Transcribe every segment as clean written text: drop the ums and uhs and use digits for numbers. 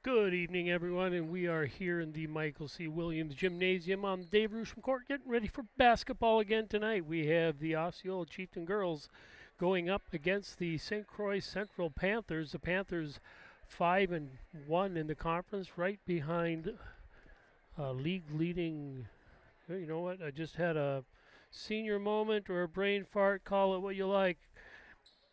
Good evening, everyone, and we are here in the Michael C. Williams Gymnasium on the Dave Rusham Court, getting ready for basketball again tonight. We have the Osceola Chieftain girls going up against the St. Croix Central Panthers. The Panthers 5-1 in the conference, right behind league leading. You know what? I just had a senior moment or a brain fart. Call it what you like.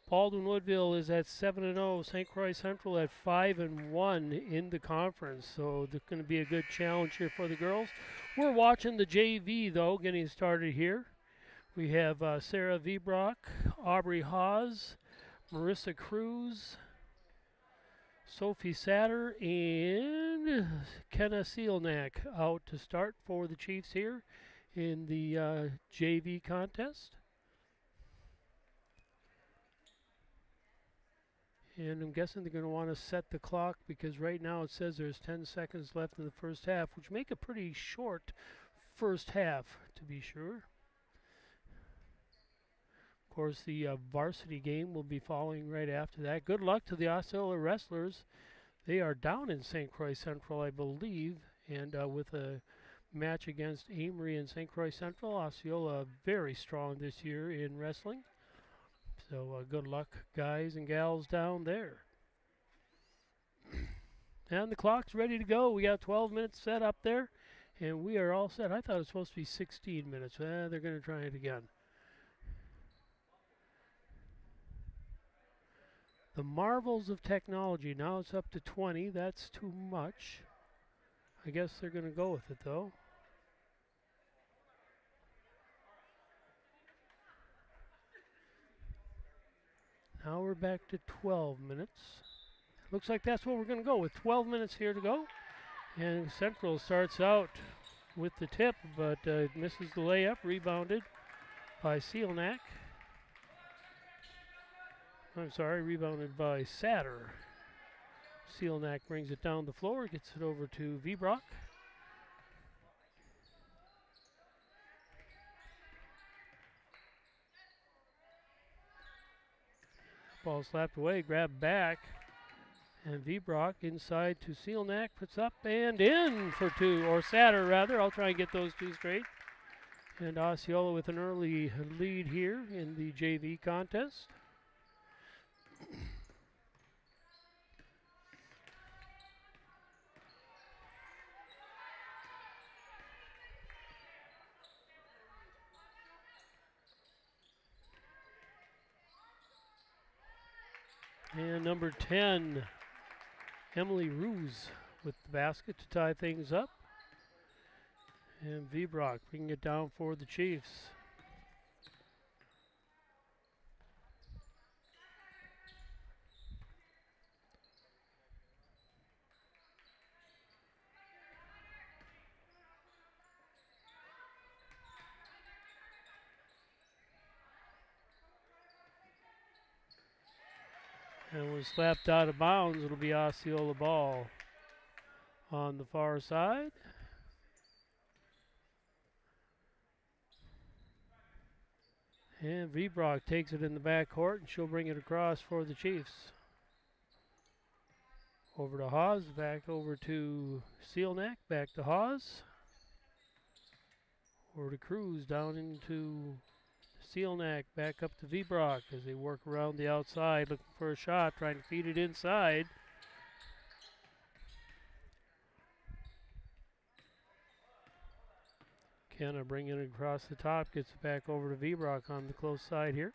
Baldwin Woodville is at 7-0. St. Croix Central at 5-1 in the conference. So there's going to be a good challenge here for the girls. We're watching the JV though, getting started here. We have Sarah Vibrock, Aubrey Hawes, Marissa Cruz, Sophie Satter, and Kenna Seelnack out to start for the Chiefs here in the JV contest. And I'm guessing they're going to want to set the clock because right now it says there's 10 seconds left in the first half, which make a pretty short first half, to be sure. Of course, the varsity game will be following right after that. Good luck to the Osceola wrestlers. They are down in St. Croix Central, I believe, and with a match against Amory and St. Croix Central. Osceola very strong this year in wrestling. So good luck, guys and gals down there. And the clock's ready to go. We got 12 minutes set up there, and we are all set. I thought it was supposed to be 16 minutes. They're going to try it again. The marvels of technology. Now it's up to 20. That's too much. I guess they're going to go with it, though. Now we're back to 12 minutes. Looks like that's what we're going to go with. 12 minutes here to go. And Central starts out with the tip, but misses the layup. Rebounded by Seelnack. I'm sorry, rebounded by Satter. Seelnack brings it down the floor, gets it over to Vibrock. Ball slapped away, grabbed back, and Vibrock inside to Seelnack, puts up and in for two, or Satter rather. I'll try and get those two straight. And Osceola with an early lead here in the JV contest. And number 10, Emily Ruse with the basket to tie things up. And Vibrock bringing it down for the Chiefs. And was slapped out of bounds. It'll be Osceola ball on the far side. And Vibrock takes it in the backcourt, and she'll bring it across for the Chiefs. Over to Hawes, back over to Seelnack, back to Hawes. Over to Cruz, down into Seelnack, back up to Vibrock as they work around the outside, looking for a shot, trying to feed it inside. Kenna bringing it across the top, gets it back over to Vibrock on the close side here.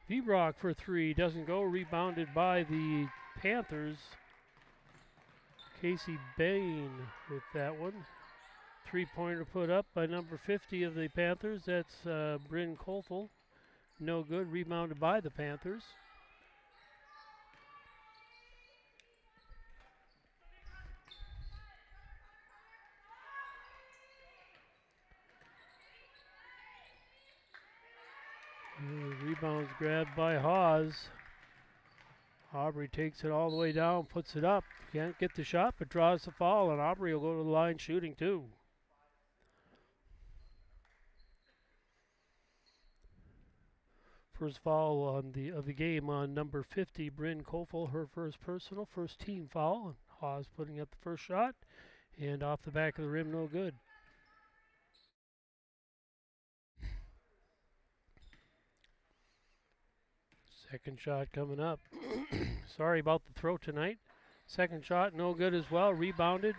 Vibrock for three, doesn't go, rebounded by the Panthers. Casey Bain with that one. Three-pointer put up by number 50 of the Panthers. That's Bryn Kolfel. No good, rebounded by the Panthers. Rebounds grabbed by Hawes. Aubrey takes it all the way down, puts it up. Can't get the shot, but draws the foul, and Aubrey will go to the line shooting too. First foul of the game on number 50, Bryn Kofel, her first personal, first team foul. And Haas putting up the first shot, and off the back of the rim, no good. Second shot coming up. Sorry about the throw tonight. Second shot, no good as well. Rebounded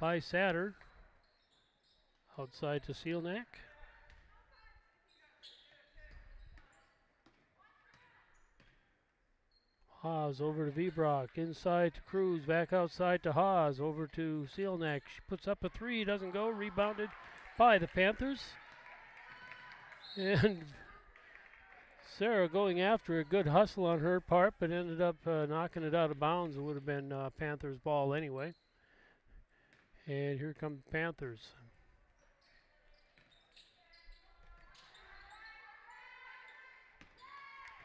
by Satter. Outside to Sealnack. Haas over to Vibrock. Inside to Cruz. Back outside to Haas. Over to Sealnack. She puts up a three. Doesn't go. Rebounded by the Panthers. And Sarah going after a good hustle on her part, but ended up knocking it out of bounds. It would have been Panthers' ball anyway. And here come the Panthers.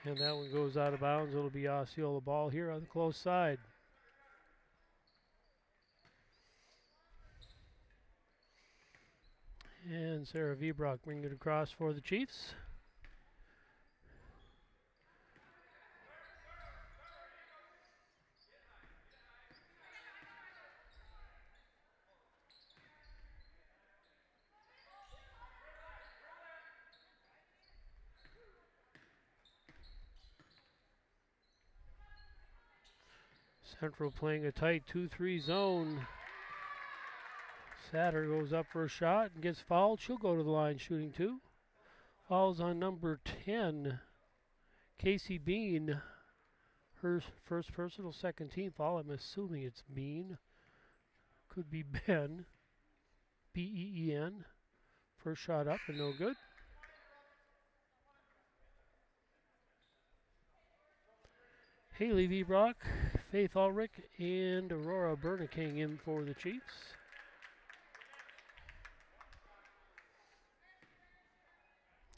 And that one goes out of bounds. It'll be Osceola ball here on the close side. And Sarah Vibrock bringing it across for the Chiefs. Central playing a tight 2-3 zone. Satter goes up for a shot and gets fouled. She'll go to the line shooting two. Fouls on number 10, Casey Bean. Her first personal, second team foul. I'm assuming it's Bean. Could be Ben. B-E-E-N. First shot up and no good. Haley Vibrock, Faith Ulrich, and Aurora Berniking in for the Chiefs.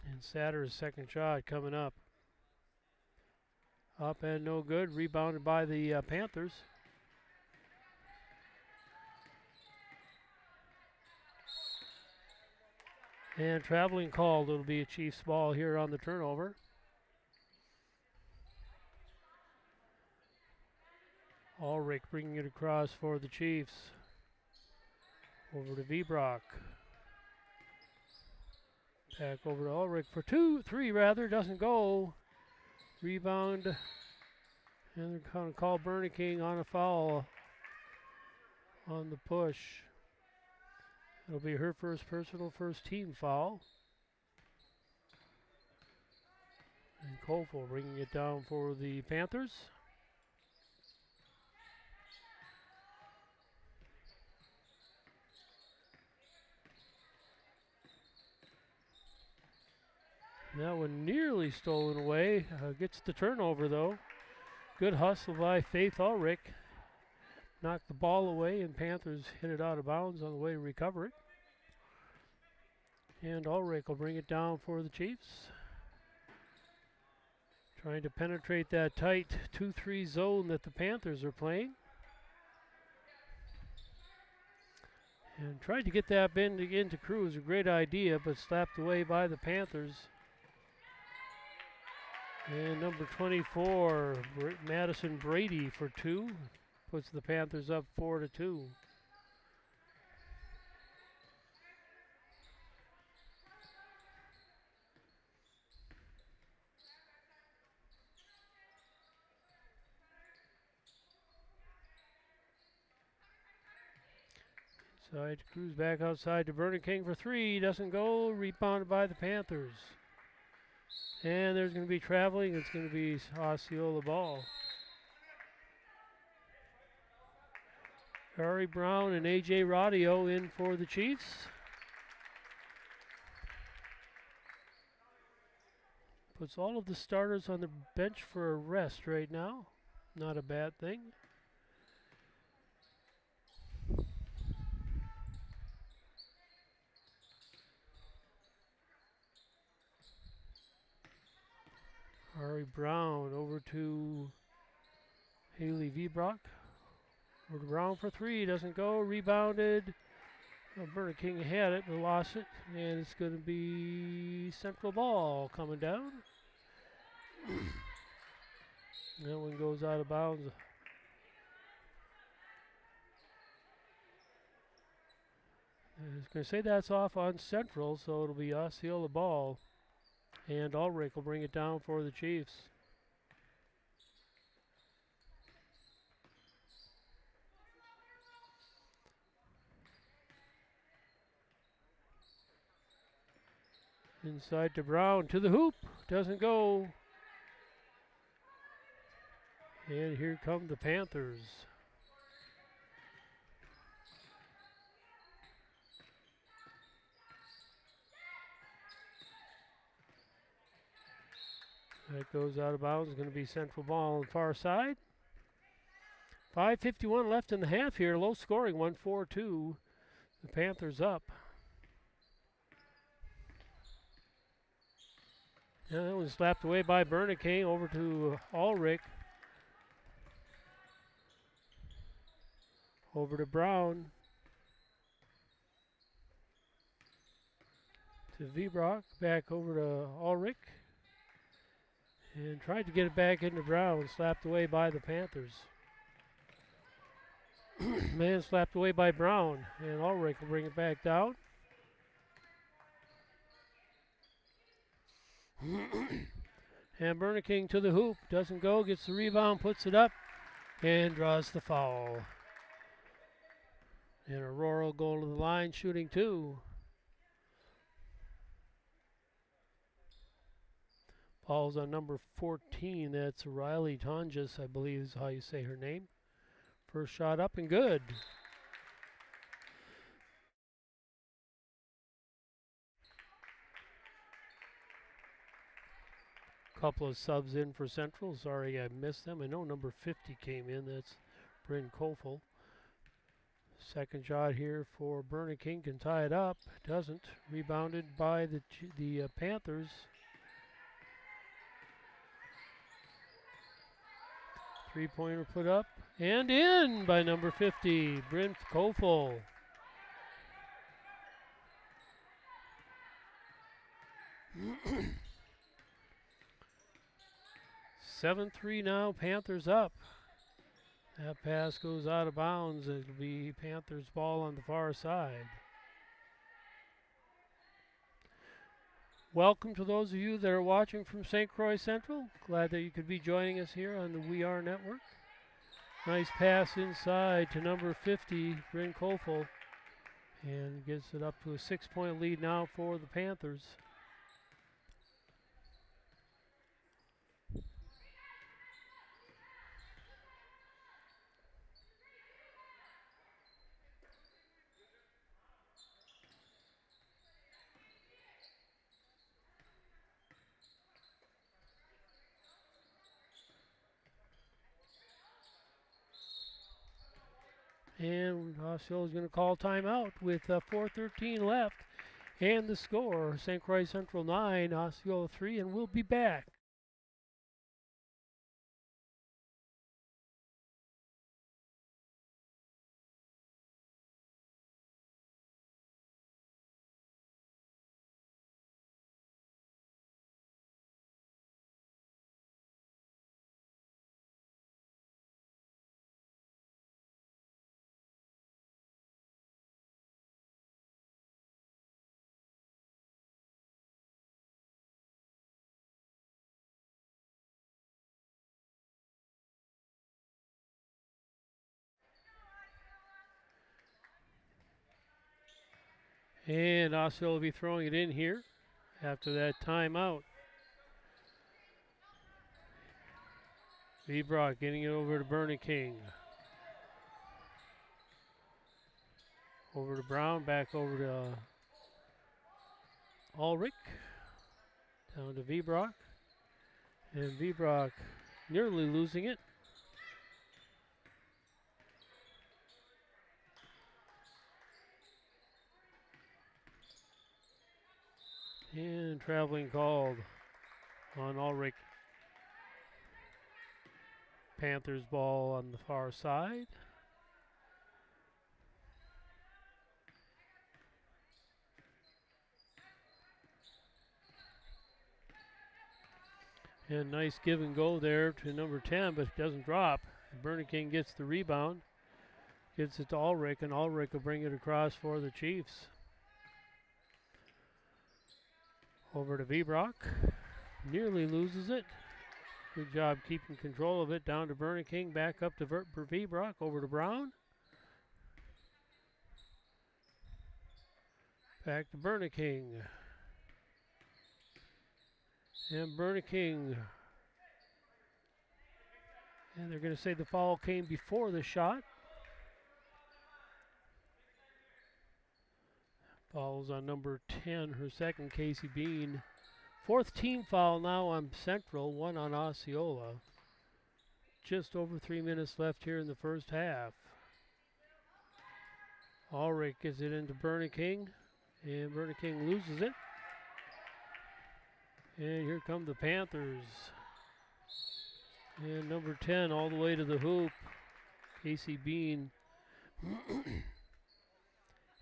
And Satter's second shot coming up. Up and no good. Rebounded by the Panthers. And traveling called. It'll be a Chiefs ball here on the turnover. Ulrich bringing it across for the Chiefs. Over to Vibrock. Back over to Ulrich for three rather, doesn't go. Rebound. And they're going to call Berniking on a foul on the push. It'll be her first personal, first team foul. And Kofel bringing it down for the Panthers. That one nearly stolen away. Gets the turnover though. Good hustle by Faith Ulrich. Knocked the ball away and Panthers hit it out of bounds on the way to recover it. And Ulrich will bring it down for the Chiefs. Trying to penetrate that tight 2-3 zone that the Panthers are playing. And tried to get that bend into Cruz. A great idea, but slapped away by the Panthers. And number 24, Madison Brady for two. Puts the Panthers up 4-2. Inside to Cruz, back outside to Berniking for three. Doesn't go. Rebounded by the Panthers. And there's going to be traveling. It's going to be Osceola ball. Ari Brown and A.J. Radio in for the Chiefs. Puts all of the starters on the bench for a rest right now. Not a bad thing. Ari Brown over to Haley Vibrock. Over to Brown for three. Doesn't go. Rebounded. Burger King had it, but lost it, and it's going to be Central ball coming down. That one goes out of bounds. I was going to say that's off on Central, so it'll be Osceola ball, and Ulrich will bring it down for the Chiefs. Inside to Brown, to the hoop, doesn't go. And here come the Panthers. That goes out of bounds. Going to be Central ball on the far side. 5:51 left in the half here. Low scoring, 1-4-2. The Panthers up. And that was slapped away by Bernanke over to Ulrich. Over to Brown. To Vibrock. Back over to Ulrich. And tried to get it back into Brown. Slapped away by the Panthers. Man slapped away by Brown. And Ulrich will bring it back down. And Bernanke to the hoop. Doesn't go. Gets the rebound. Puts it up. And draws the foul. And Aurora going to the line, shooting 2. Foul's on number 14. That's Riley Tonjes, I believe is how you say her name. First shot up and good. Couple of subs in for Central. Sorry I missed them. I know number 50 came in. That's Bryn Kofel. Second shot here for Bernanke, can tie it up. Doesn't. Rebounded by the Panthers. Three-pointer put up and in by number 50, Bryn Kofel. (7-3) now, Panthers up. That pass goes out of bounds. It'll be Panthers ball on the far side. Welcome to those of you that are watching from St. Croix Central. Glad that you could be joining us here on the We Are Network. Nice pass inside to number 50, Bryn Kofel. And gets it up to a 6-point lead now for the Panthers. And Osceola is going to call timeout with 4:13 left. And the score, St. Croix Central 9, Osceola 3, and we'll be back. And Osceola will be throwing it in here after that timeout. Vibrock getting it over to Bernanke. Over to Brown, back over to Ulrich. Down to Vibrock. And Vibrock nearly losing it. And traveling called on Ulrich. Panthers ball on the far side. And nice give and go there to number 10, but it doesn't drop. King gets the rebound. Gets it to Ulrich, and Ulrich will bring it across for the Chiefs. Over to Vibrock. Nearly loses it. Good job keeping control of it. Down to King. Back up to Vibrock. Over to Brown. Back to King. And King. And they're going to say the foul came before the shot. Foul's on number 10, her second, Casey Bean. Fourth team foul now on Central, one on Osceola. Just over 3 minutes left here in the first half. Ulrich gets it into King, and King loses it. And here come the Panthers. And number 10 all the way to the hoop, Casey Bean.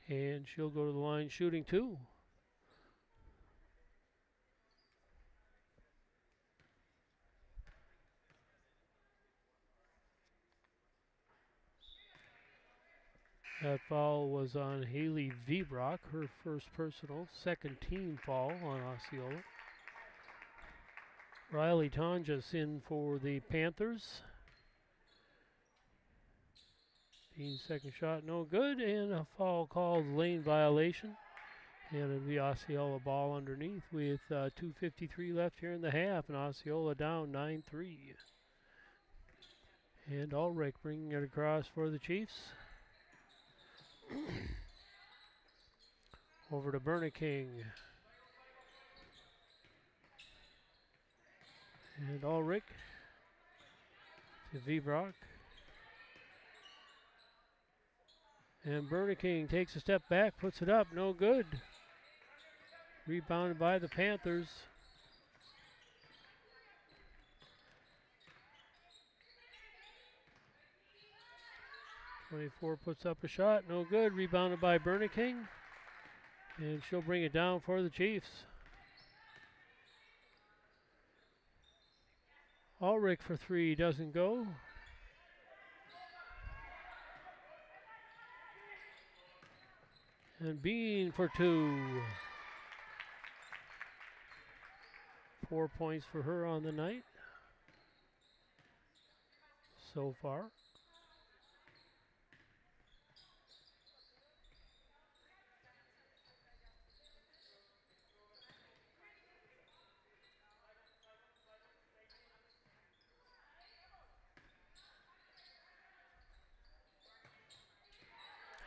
And she'll go to the line shooting 2. That foul was on Haley Vibrock, her first personal, second team foul on Osceola. Riley Tonjas in for the Panthers. Bean's second shot no good, and a foul called lane violation. And it'll be Osceola ball underneath with 2:53 left here in the half, and Osceola down 9-3. And Ulrich bringing it across for the Chiefs. Over to King. And Ulrich to Vibrock. And King takes a step back, puts it up, no good. Rebounded by the Panthers. .24 puts up a shot, no good. Rebounded by King. And she'll bring it down for the Chiefs. Ulrich for 3 doesn't go. And Bean for 2. 4 points for her on the night so far.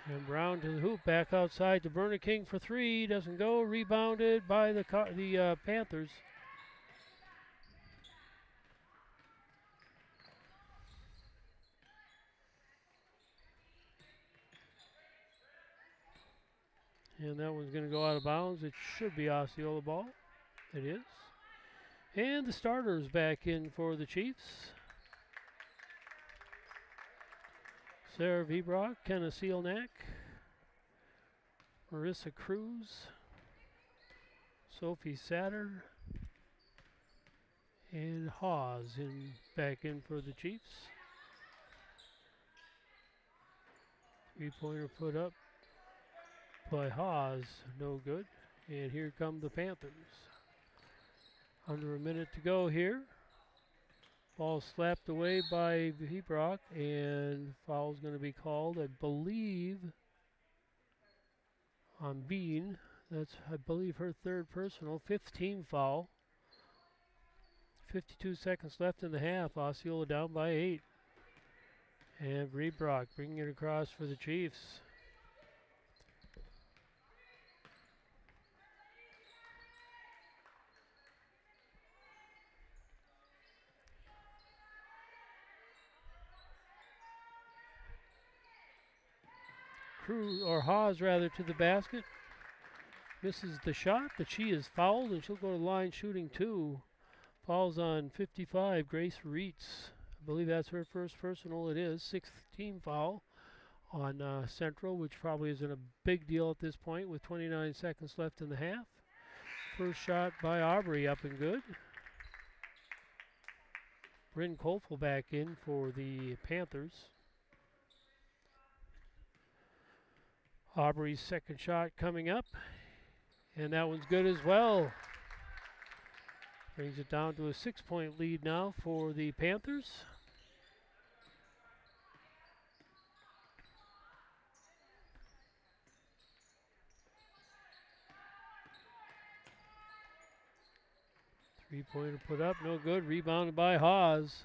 And Brown to the hoop, back outside to King for 3, doesn't go. Rebounded by the Panthers. And that one's going to go out of bounds. It should be Osceola ball. It is. And the starters back in for the Chiefs. Sarah Vibrock, Kenna Seelnack, Marissa Cruz, Sophie Satter, and Hawes back in for the Chiefs. 3-pointer put up by Hawes, no good. And here come the Panthers. Under a minute to go here. Ball slapped away by Vibrock, and foul's going to be called, I believe, on Bean. That's, I believe, her third personal, 5th team foul. 52 seconds left in the half. Osceola down by 8. And Vibrock bringing it across for the Chiefs. Hawes rather to the basket. Misses the shot, but she is fouled, and she'll go to the line shooting 2. Falls on 55, Grace Reitz. I believe that's her first personal. It is 6th team foul on Central, which probably isn't a big deal at this point with 29 seconds left in the half. First shot by Aubrey up and good. Bryn Kofel back in for the Panthers. Aubrey's second shot coming up, and that one's good as well. Brings it down to a 6-point lead now for the Panthers. Three-pointer put up, no good. Rebounded by Hawes.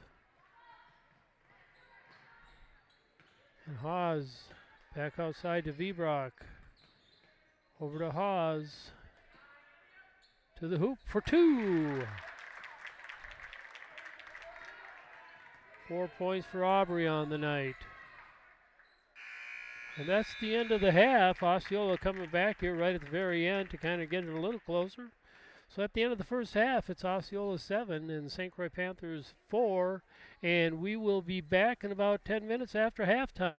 And Hawes back outside to Vibrock. Over to Hawes. To the hoop for two. 4 points for Aubrey on the night. And that's the end of the half. Osceola coming back here right at the very end to kind of get it a little closer. So at the end of the first half, it's Osceola 7 and St. Croix Panthers 4. And we will be back in about 10 minutes after halftime.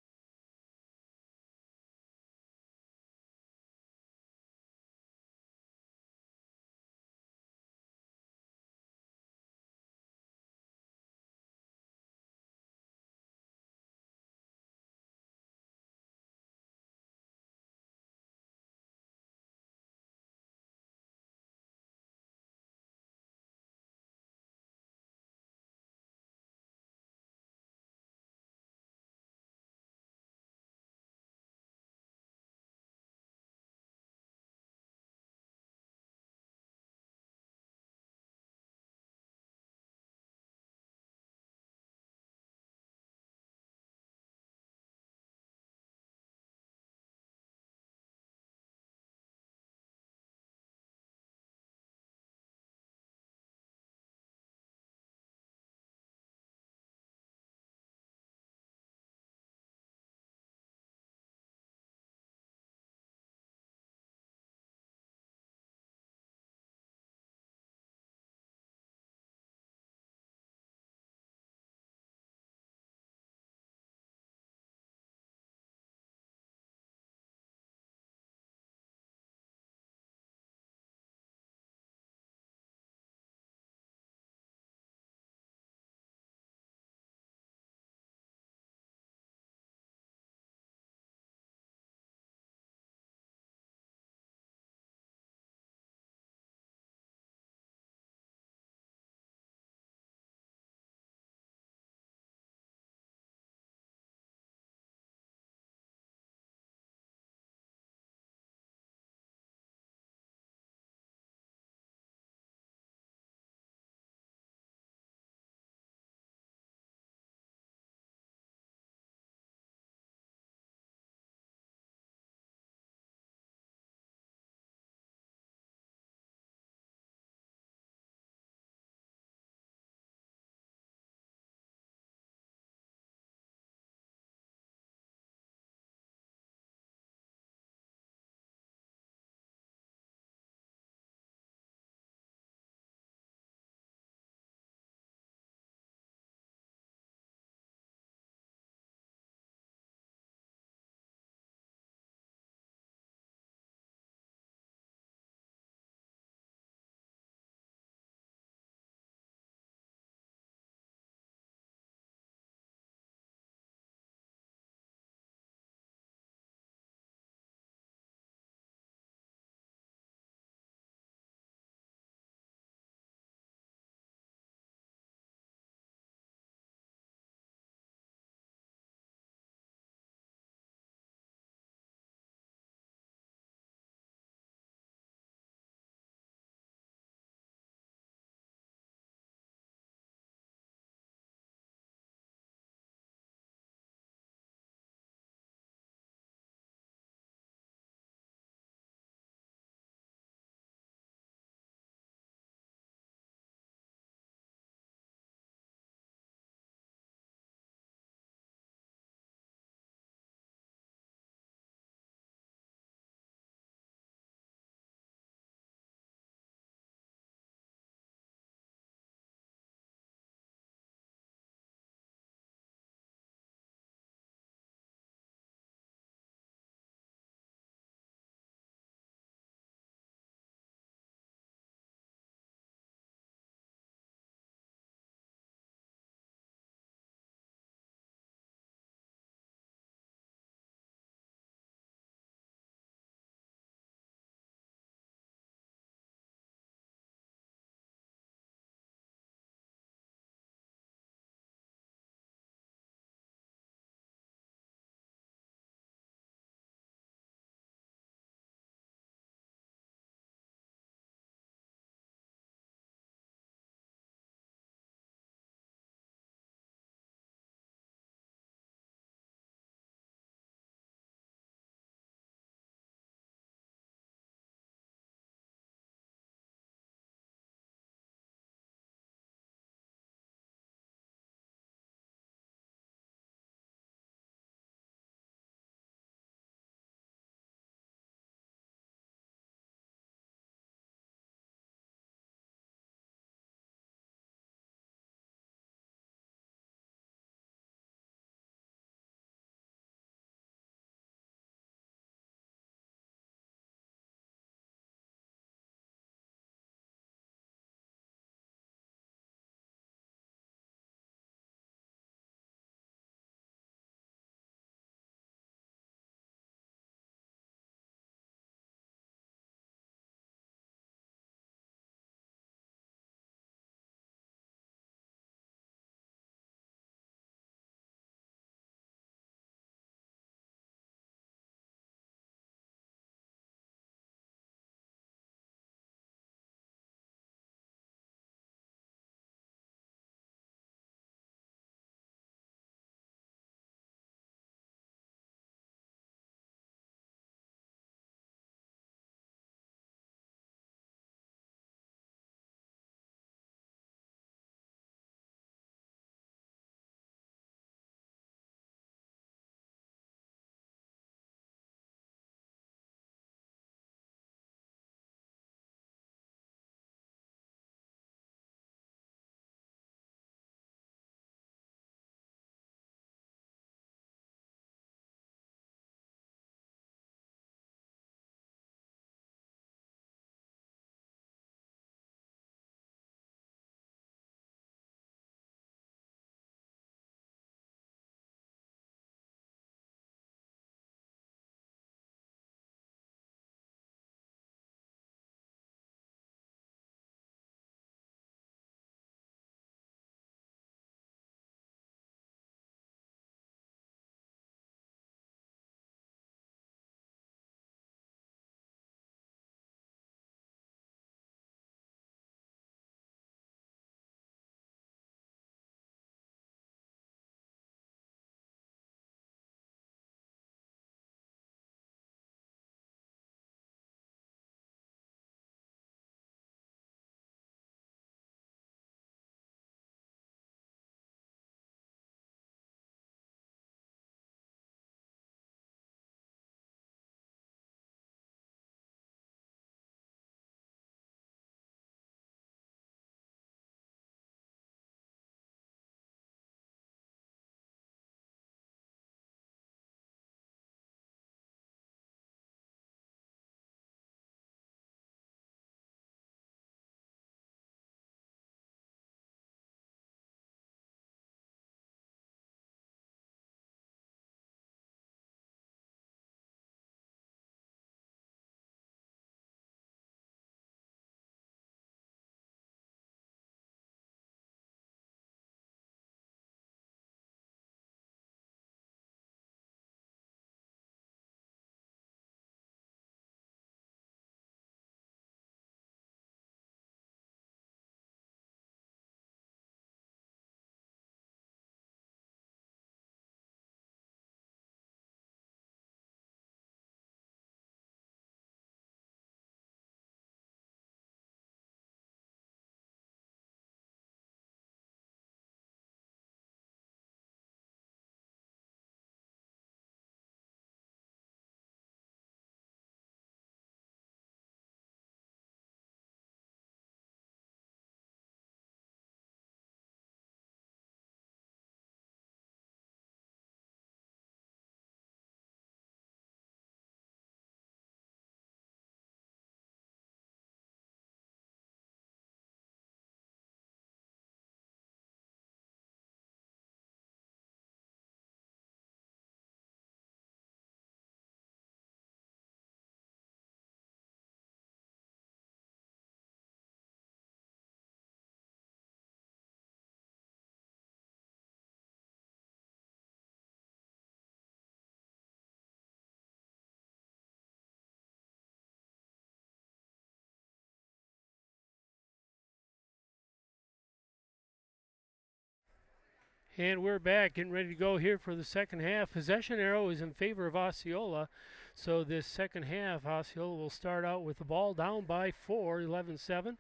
And we're back, getting ready to go here for the second half. Possession arrow is in favor of Osceola. So this second half, Osceola will start out with the ball down by 4, 11-7.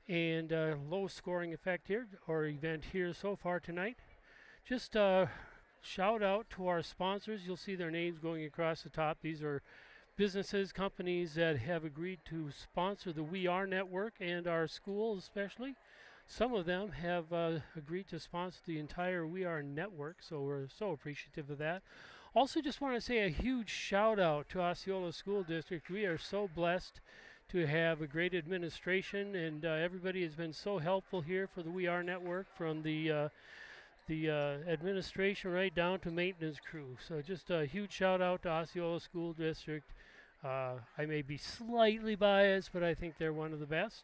And low scoring effect here, or event here so far tonight. Just shout out to our sponsors. You'll see their names going across the top. These are businesses, companies that have agreed to sponsor the We Are Network and our school especially. Some of them have agreed to sponsor the entire We Are Network, so we're so appreciative of that. Also, just want to say a huge shout out to Osceola School District. We are so blessed to have a great administration, and everybody has been so helpful here for the We Are Network, from the administration right down to maintenance crew. So just a huge shout out to Osceola School District. I may be slightly biased, but I think they're one of the best.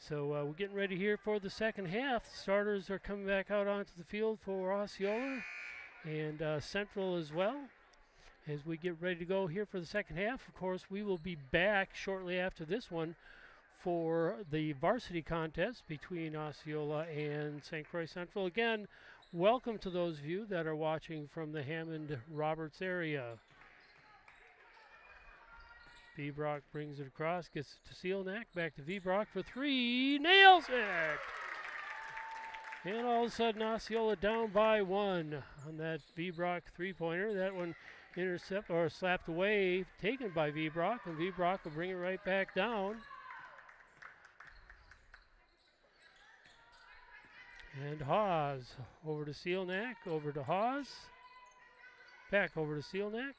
So we're getting ready here for the second half. Starters are coming back out onto the field for Osceola and Central as well. As we get ready to go here for the second half, of course, we will be back shortly after this one for the varsity contest between Osceola and St. Croix Central. Again, welcome to those of you that are watching from the Hammond-Roberts area. V-Brock brings it across, gets it to Sealnack, back to V-Brock for 3, nails it! And all of a sudden, Osceola down by 1 on that V-Brock three-pointer. That one intercept or slapped away, taken by V-Brock, and V-Brock will bring it right back down. And Haas over to Sealnack, over to Haas, back over to Sealnack.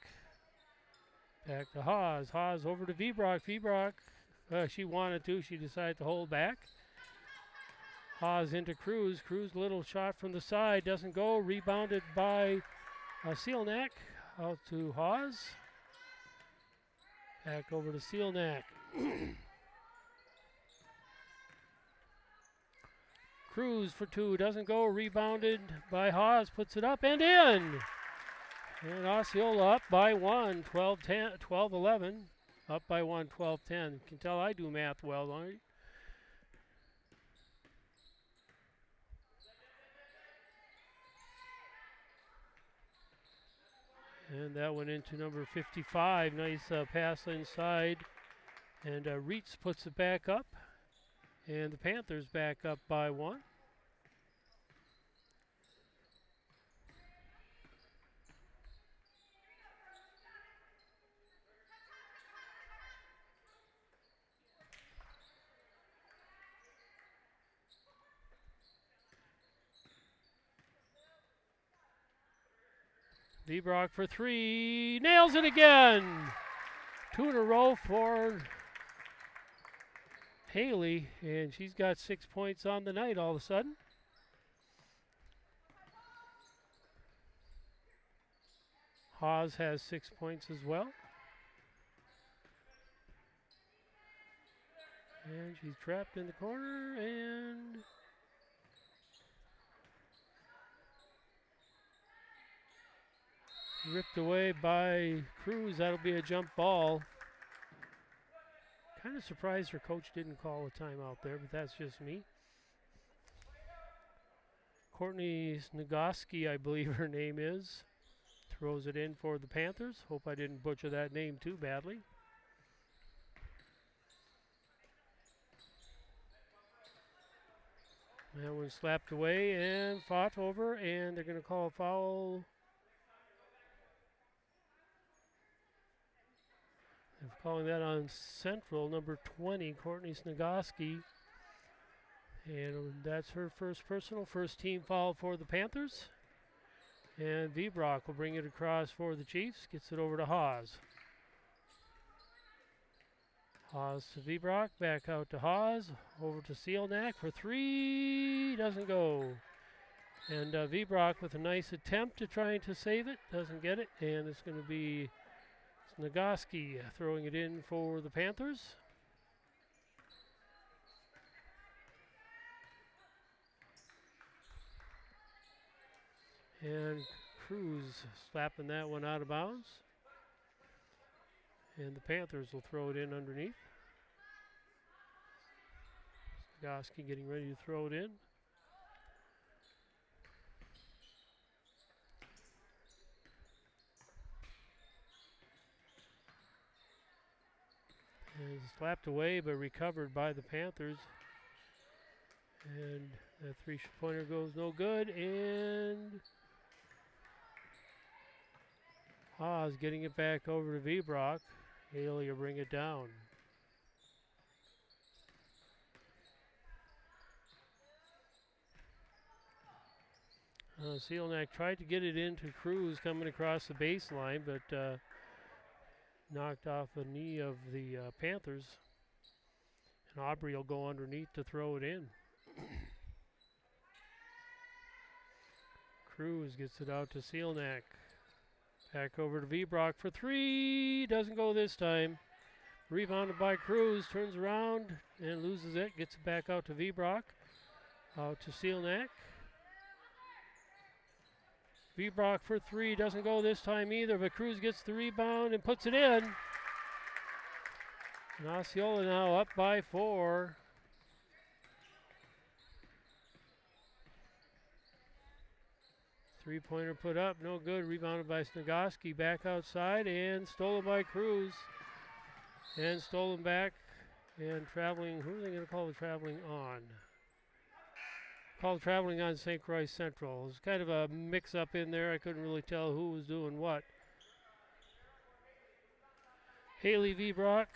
Back to Haas. Haas over to V-Brock. V-Brock, she wanted to. She decided to hold back. Haas into Cruz. Cruz, little shot from the side. Doesn't go. Rebounded by Sealnack. Out to Haas. Back over to Sealnack. Cruz for 2. Doesn't go. Rebounded by Haas. Puts it up and in. And Osceola up by 1, 12-11. Up by 1, 12-10. You can tell I do math well, don't you? And that went into number 55. Nice pass inside. And Reitz puts it back up. And the Panthers back up by 1. V-Brock for 3, nails it again. 2 in a row for Haley, and she's got 6 points on the night all of a sudden. Haas has 6 points as well. And she's trapped in the corner, and ripped away by Cruz. That'll be a jump ball. Kind of surprised her coach didn't call a timeout there, but that's just me. Courtney Snagoski, I believe her name is, throws it in for the Panthers. Hope I didn't butcher that name too badly. That one slapped away and fought over, and they're going to call a foul. They're calling that on Central, number 20, Courtney Snagoski. And that's her first personal, first team foul for the Panthers. And V-Brock will bring it across for the Chiefs, gets it over to Haas. Haas to V-Brock, back out to Haas, over to Sealnack for 3, doesn't go. And V-Brock with a nice attempt to trying to save it, doesn't get it, and it's going to be Snagoski throwing it in for the Panthers. And Cruz slapping that one out of bounds. And the Panthers will throw it in underneath. Snagoski getting ready to throw it in. slapped away but recovered by the Panthers. And that three-pointer goes no good. And Haas getting it back over to Vbrock. Haley will bring it down. Sealnack tried to get it into Cruz coming across the baseline, but knocked off the knee of the Panthers. And Aubrey will go underneath to throw it in. Cruz gets it out to Sealnack. Back over to Vbrock for three. Doesn't go this time. Rebounded by Cruz. Turns around and loses it. Gets it back out to Vbrock. Out to Sealnack. Vbrock for three. Doesn't go this time either, but Cruz gets the rebound and puts it in. And Osceola now up by 4. Three-pointer put up, no good. Rebounded by Snogoski. Back outside and stolen by Cruz. And stolen back and traveling. Who are they going to call the traveling on? Called traveling on St. Croix Central. It was kind of a mix-up in there. I couldn't really tell who was doing what. Haley Vbrock,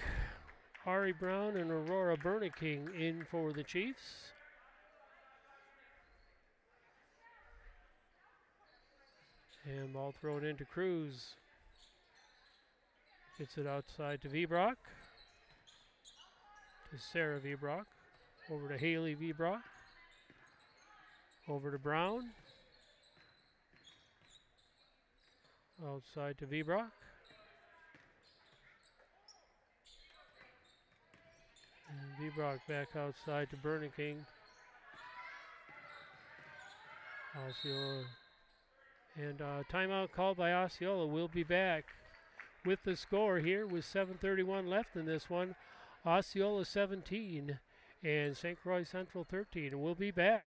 Ari Brown, and Aurora Berniking in for the Chiefs. And ball thrown into Cruz. Gets it outside to Vbrock. To Sarah Vbrock. Over to Haley Vbrock. Over to Brown. Outside to Vbrock. And Vbrock back outside to Berniking. Osceola. And timeout called by Osceola. We'll be back with the score here with 7:31 left in this one. Osceola 17 and St. Croix Central 13. And we'll be back.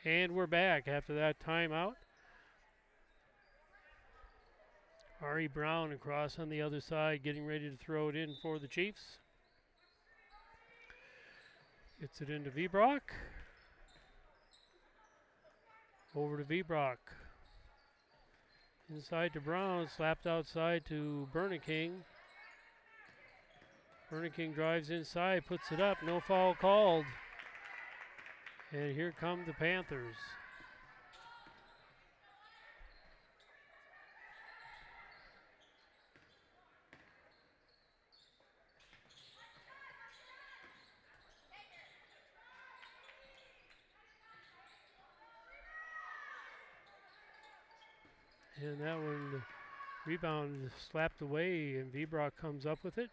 And we're back after that timeout. Ari Brown across on the other side, getting ready to throw it in for the Chiefs. Gets it into Vbrock. Over to Vbrock. Inside to Brown, slapped outside to Berniking. Berniking drives inside, puts it up, no foul called. And here come the Panthers. And that one, rebound slapped away, and Vbrock comes up with it.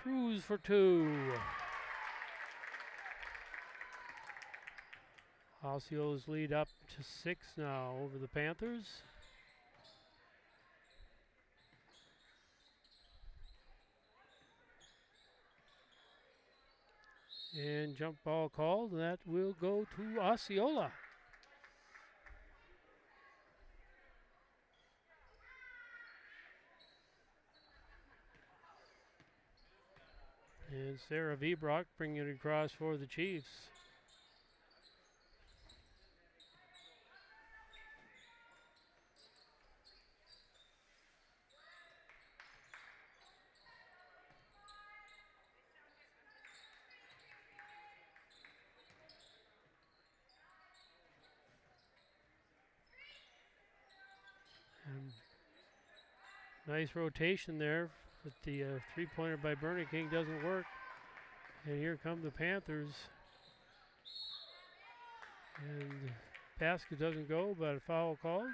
Cruz for two. Osceola's lead up to 6 now over the Panthers. And jump ball called, and that will go to Osceola. And Sarah Vbrock bringing it across for the Chiefs. And nice rotation there But the three-pointer by Burning King doesn't work. And here come the Panthers. And basket doesn't go, but a foul called.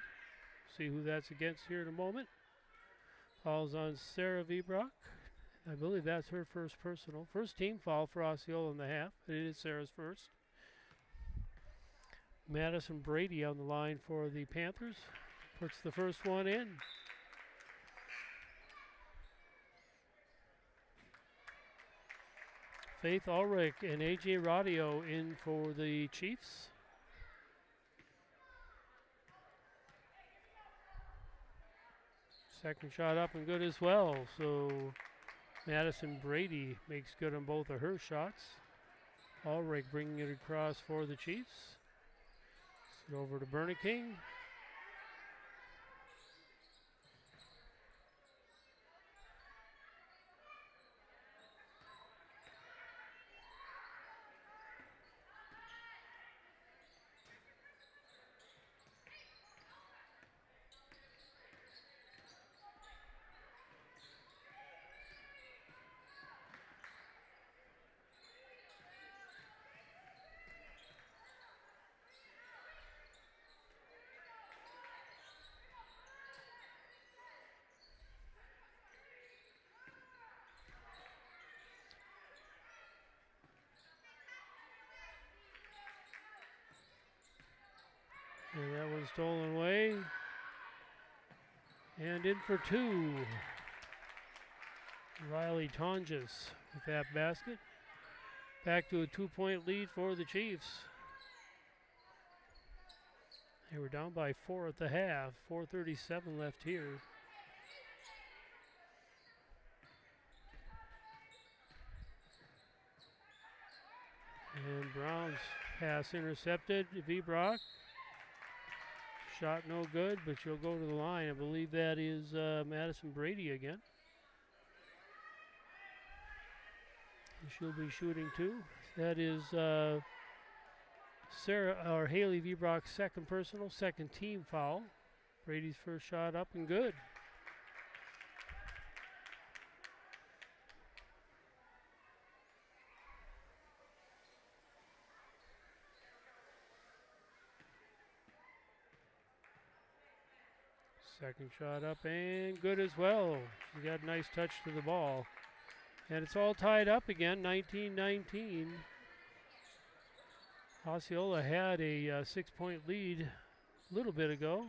See who that's against here in a moment. Foul's on Sarah Vibrock. I believe that's her first personal. First team foul for Osceola in the half. It is Sarah's first. Madison Brady on the line for the Panthers. Puts the first one in. Faith Ulrich and AJ Radio in for the Chiefs. Second shot up and good as well. So Madison Brady makes good on both of her shots. Ulrich bringing it across for the Chiefs. Over to Burning King. And that was stolen away. And in for two. Riley Tonjes with that basket. Back to a 2-point lead for the Chiefs. They were down by 4 at the half. 4:37 left here. And Brown's pass intercepted. Vibrock. Shot no good, but she'll go to the line. I believe that is Madison Brady again. And she'll be shooting too. That is Sarah or Haley Vibrock's second personal, second team foul. Brady's first shot up and good. Second shot up and good as well. She got a nice touch to the ball. And it's all tied up again, 19-19. Osceola had a 6-point lead a little bit ago.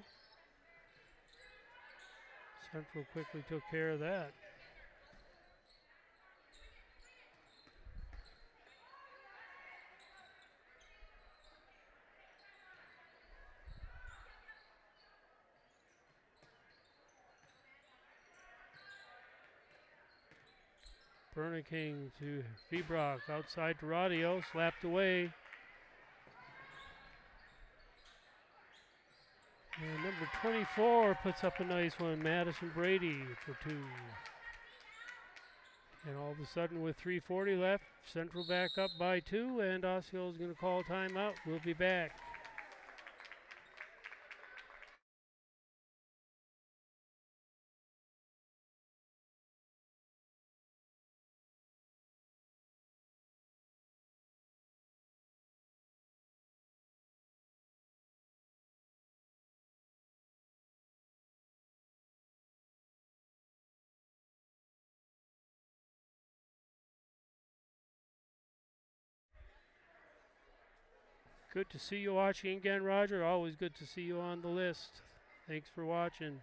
Central quickly took care of that. Burning King to Vibrock, outside to Radio, slapped away. And number 24 puts up a nice one, Madison Brady for two. And all of a sudden with 3:40 left, Central back up by 2, and Osceola's going to call timeout. We'll be back. Good to see you watching again, Roger. Always good to see you on the list. Thanks for watching.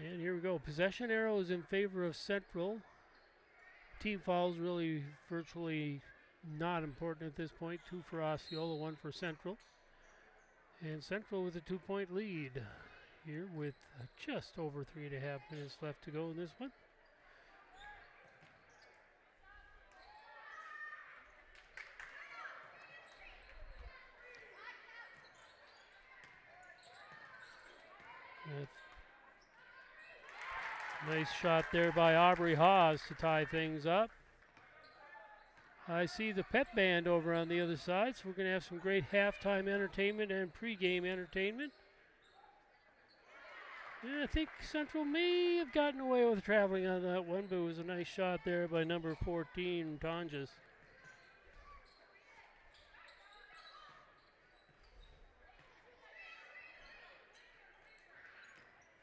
And here we go. Possession arrow is in favor of Central. team fouls really virtually not important at this point. 2 for Osceola, 1 for Central. And Central with a 2-point lead here with just over 3.5 minutes left to go in this one. Nice shot there by Aubrey Haas to tie things up. I see the pep band over on the other side, so we're going to have some great halftime entertainment and pregame entertainment. And I think Central may have gotten away with traveling on that one, but it was a nice shot there by number 14, Tonjes.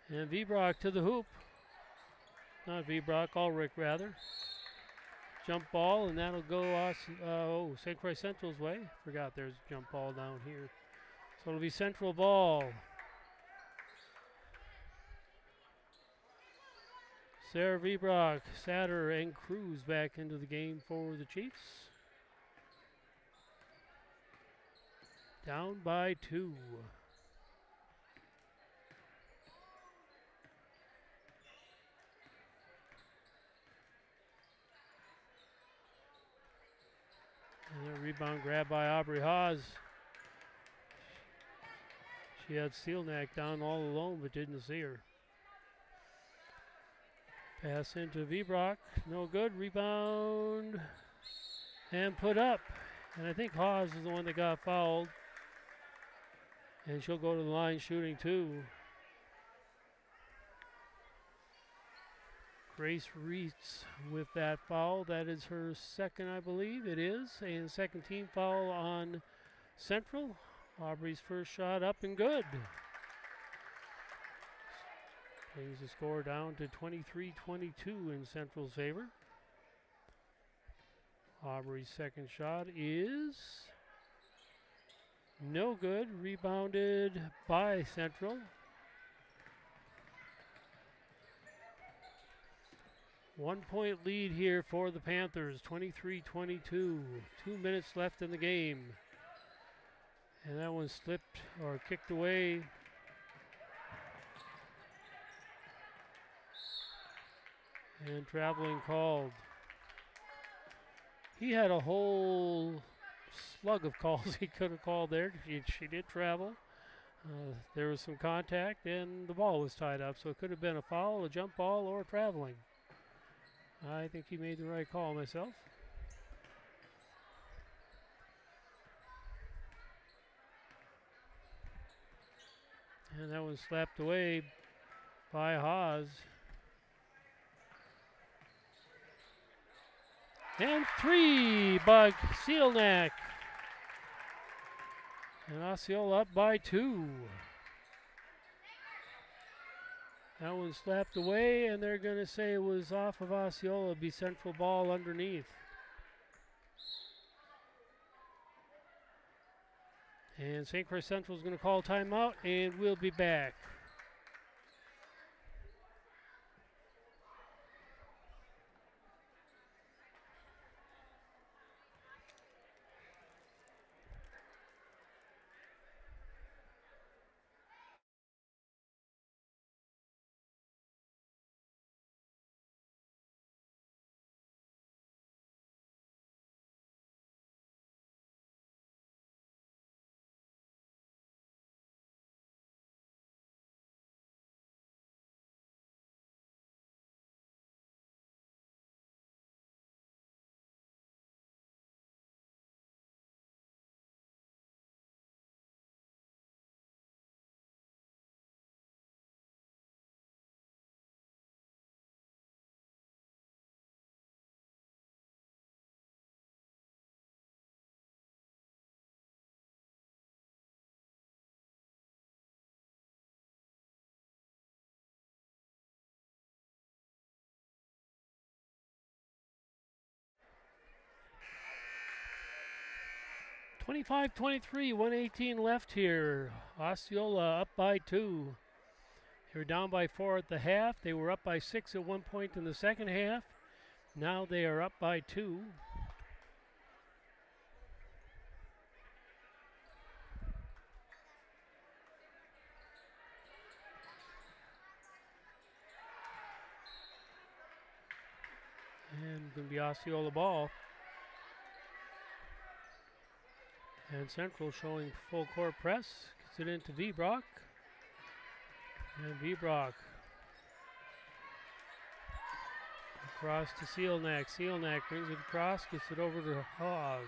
And Vibrock to the hoop. Not Vibrock, Ulrich rather. Jump ball, and that'll go St. Croix Central's way. Forgot there's a jump ball down here. So it'll be Central ball. Sarah Vibrock, Satter, and Cruz back into the game for the Chiefs. Down by 2. And a rebound grab by Aubrey Haas. She had Steelnack down all alone but didn't see her. Pass into Vibrock, no good. Rebound and put up. And I think Haas is the one that got fouled. And she'll go to the line shooting 2. Grace Reitz with that foul. That is her second, I believe. It is. And second team foul on Central. Aubrey's first shot up and good. Brings the score down to 23-22 in Central's favor. Aubrey's second shot is no good. Rebounded by Central. One-point lead here for the Panthers, 23-22. 2 minutes left in the game. And that one slipped or kicked away. And traveling called. He had a whole slug of calls he could have called there. She did travel. There was some contact and the ball was tied up. So it could have been a foul, a jump ball, or traveling. I think he made the right call myself. And that one slapped away by Haas. And 3 by Steelnack. And Osceola up by 2. That one slapped away, and they're going to say it was off of Osceola. Be Central ball underneath. And St. Croix Central is going to call timeout, and we'll be back. (25-23), 1:18 left here. Osceola up by 2. They were down by 4 at the half. They were up by 6 at one point in the second half. Now they are up by 2. And going to be Osceola ball. And Central showing full court press. Gets it into Vbrock. And Vbrock across to Sealnack. Sealnack brings it across, gets it over to Hawes.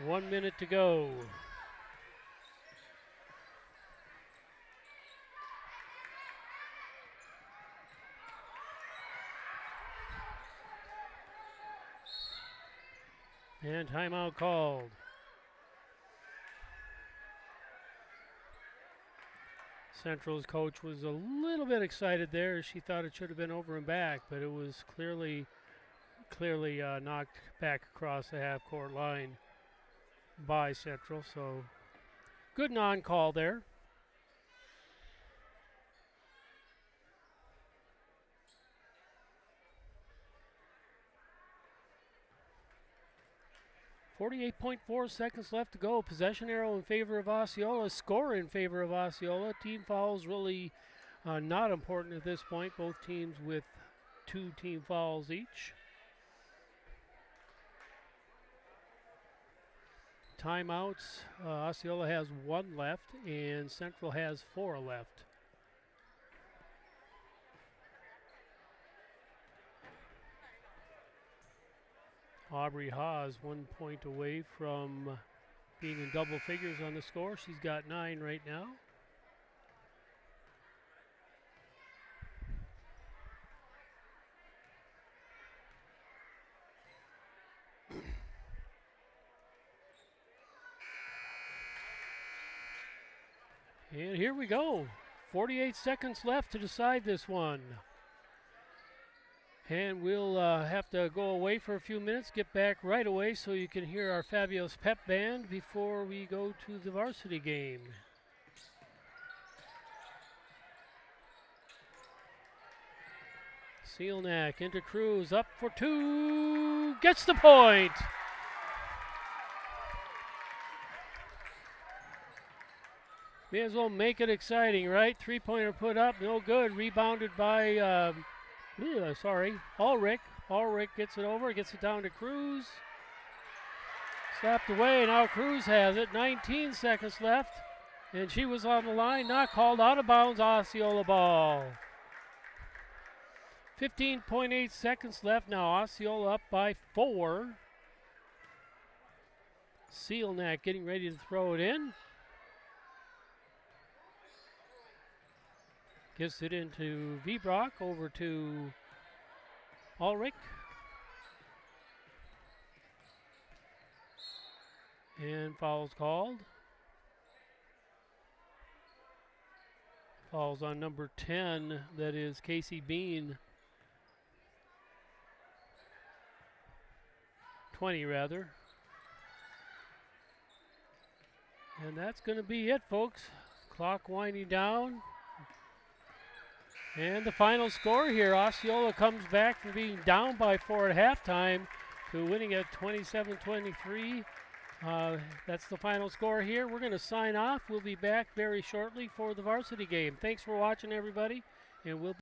1 minute to go. And timeout called. Central's coach was a little bit excited there. She thought it should have been over and back, but it was clearly knocked back across the half-court line by Central. So good non-call there. .4 seconds left to go. Possession arrow in favor of Osceola. Score in favor of Osceola. Team fouls really not important at this point. Both teams with 2 team fouls each. Timeouts. Osceola has 1 left and Central has 4 left. Aubrey Haas 1 point away from being in double figures on the score. She's got 9 right now. And here we go. 48 seconds left to decide this one. And we'll have to go away for a few minutes, get back right away so you can hear our fabulous pep band before we go to the varsity game. Sealnack into Cruz, up for 2, gets the point. May as well make it exciting, right? 3-pointer put up, no good. Rebounded by Ulrich. Ulrich gets it over, gets it down to Cruz. Slapped away, now Cruz has it. 19 seconds left. And she was on the line, not called, out of bounds, Osceola ball. 15.8 seconds left now. Osceola up by 4. Sealnack getting ready to throw it in. Gets it into Vbrock, over to Ulrich. And fouls called. Fouls on number 10, that is Casey Bean. 20 rather. And that's going to be it, folks. Clock winding down. And the final score here, Osceola comes back from being down by 4 at halftime to winning at 27-23. That's the final score here. We're going to sign off. We'll be back very shortly for the varsity game. Thanks for watching, everybody, and we'll